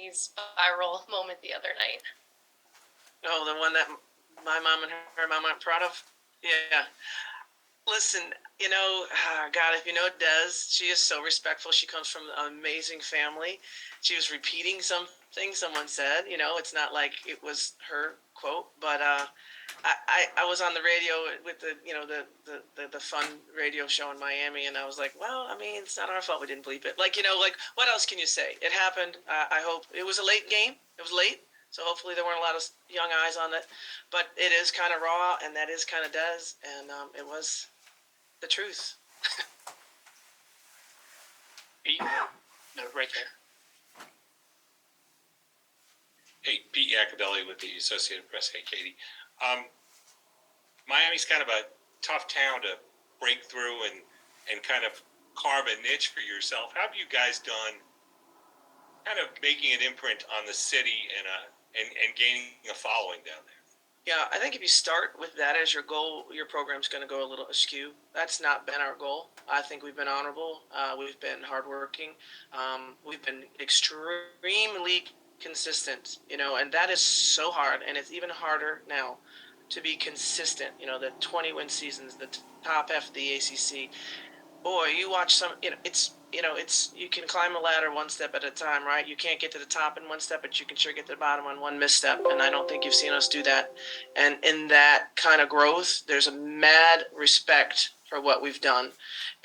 Destiny's viral moment the other night. Oh, the one that my mom and her mom aren't proud of? Yeah. Listen, God, if you know Des, she is so respectful. She comes from an amazing family. She was repeating something someone said. It's not like it was her quote, but I was on the radio with the fun radio show in Miami, and I was like, well, I mean, it's not our fault we didn't bleep it. Like what else can you say? It happened. I hope it was a late game. It was late. So hopefully there weren't a lot of young eyes on it, but it is kind of raw, and that is kind of Des, and it was the truth. No, right there. Hey, Pete Iacobelli with the Associated Press. Hey, Katie. Miami's kind of a tough town to break through and kind of carve a niche for yourself. How have you guys done kind of making an imprint on the city and gaining a following down there? Yeah, I think if you start with that as your goal, your program's going to go a little askew. That's not been our goal. I think we've been honorable. We've been hardworking. We've been extremely consistent, and that is so hard, and it's even harder now to be consistent. The 20-win seasons, the top half of the ACC. Boy, you watch some, it's you can climb a ladder one step at a time, right? You can't get to the top in one step, but you can sure get to the bottom on one misstep, and I don't think you've seen us do that. And in that kind of growth, there's a mad respect for what we've done.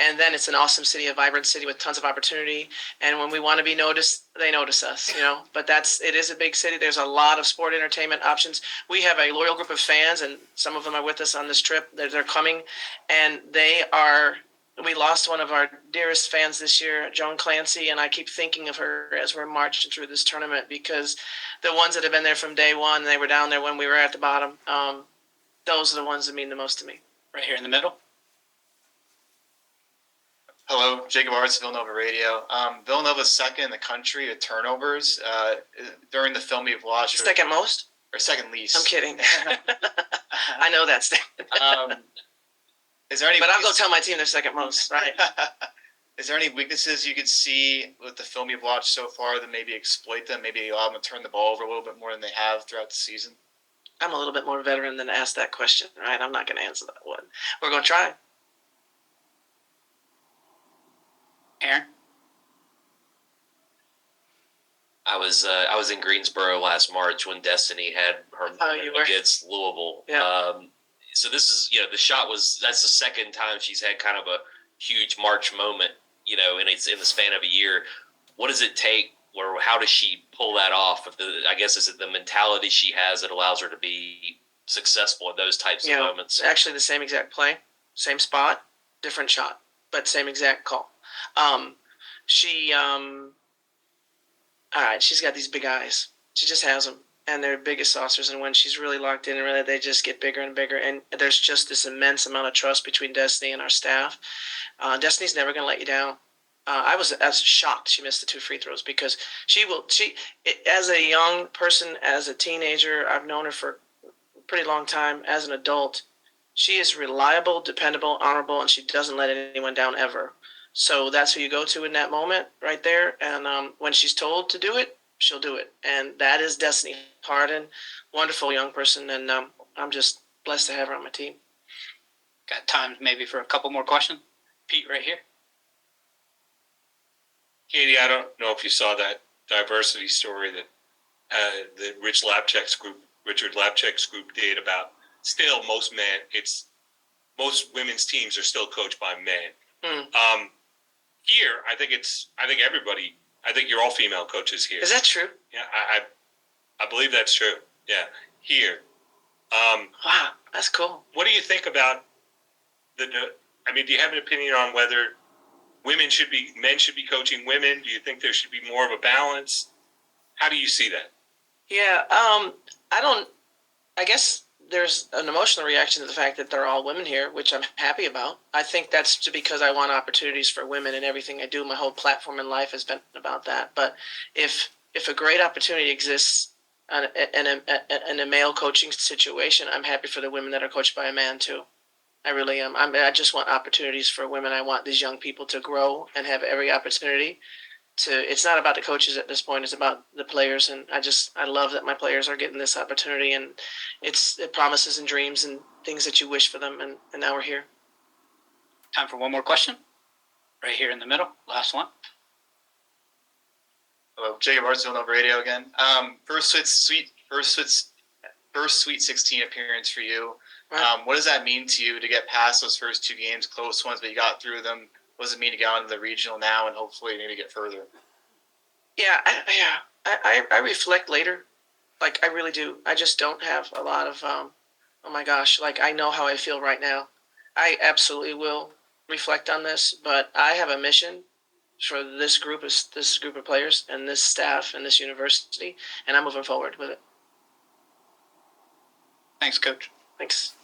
And then it's an awesome city, a vibrant city with tons of opportunity. And when we want to be noticed, they notice us, But it is a big city. There's a lot of sport entertainment options. We have a loyal group of fans, and some of them are with us on this trip. They're coming, and we lost one of our dearest fans this year, Joan Clancy, and I keep thinking of her as we're marching through this tournament, because the ones that have been there from day one, they were down there when we were at the bottom. Those are the ones that mean the most to me. Right here in the middle. Hello, Jacob Arts, Villanova Radio. Villanova's second in the country with turnovers during the film you've watched. Second most? Or second least. I'm kidding. I know that statement. Is there any? But I'll go tell my team they're second most, right? Is there any weaknesses you could see with the film you've watched so far that maybe exploit them, maybe allow them to turn the ball over a little bit more than they have throughout the season? I'm a little bit more veteran than to ask that question, right? I'm not going to answer that one. We're going to try. Aaron? I was in Greensboro last March when Destiny had her against Louisville. Yeah. So this is, that's the second time she's had kind of a huge March moment, and it's in the span of a year. What does it take, or how does she pull that off? I guess is it the mentality she has that allows her to be successful in those types of moments? Actually, the same exact play, same spot, different shot, but same exact call. All right, she's got these big eyes. She just has them. And they're biggest saucers, and when she's really locked in, and really they just get bigger and bigger. And there's just this immense amount of trust between Destiny and our staff. Destiny's never going to let you down. I was shocked she missed the 2 free throws, because she as a young person, as a teenager, I've known her for a pretty long time. As an adult, she is reliable, dependable, honorable, and she doesn't let anyone down ever. So that's who you go to in that moment right there. And when she's told to do it, she'll do it. And that is Destiny Harden, wonderful young person, and I'm just blessed to have her on my team. Got time maybe for a couple more questions? Pete, right here. Katie, I don't know if you saw that diversity story that the Richard Lapchek's group did about still most women's teams are still coached by men. Here, I think you're all female coaches here. Is that true? Yeah, I believe that's true. Yeah, here. Wow, that's cool. What do you think about do you have an opinion on whether men should be coaching women? Do you think there should be more of a balance? How do you see that? Yeah, I guess there's an emotional reaction to the fact that they're all women here, which I'm happy about. I think that's because I want opportunities for women in everything I do. My whole platform in life has been about that. But if a great opportunity exists in a male coaching situation, I'm happy for the women that are coached by a man too. I really am. I just want opportunities for women. I want these young people to grow and have every opportunity. it's not about the coaches at this point. It's about the players, and I love that my players are getting this opportunity, and it promises and dreams and things that you wish for them, and now we're here. Time for one more question. Right here in the middle. Last one. Hello, Jacob Hartsfield on radio again. First Sweet 16 appearance for you. Right. What does that mean to you to get past those first two games, close ones, but you got through them? What does it mean to get on to the regional now and hopefully maybe get further? Yeah, I reflect later. Like, I really do. I just don't have a lot of, oh my gosh, like, I know how I feel right now. I absolutely will reflect on this, but I have a mission for this group of players and this staff and this university, and I'm moving forward with it. Thanks, Coach. Thanks.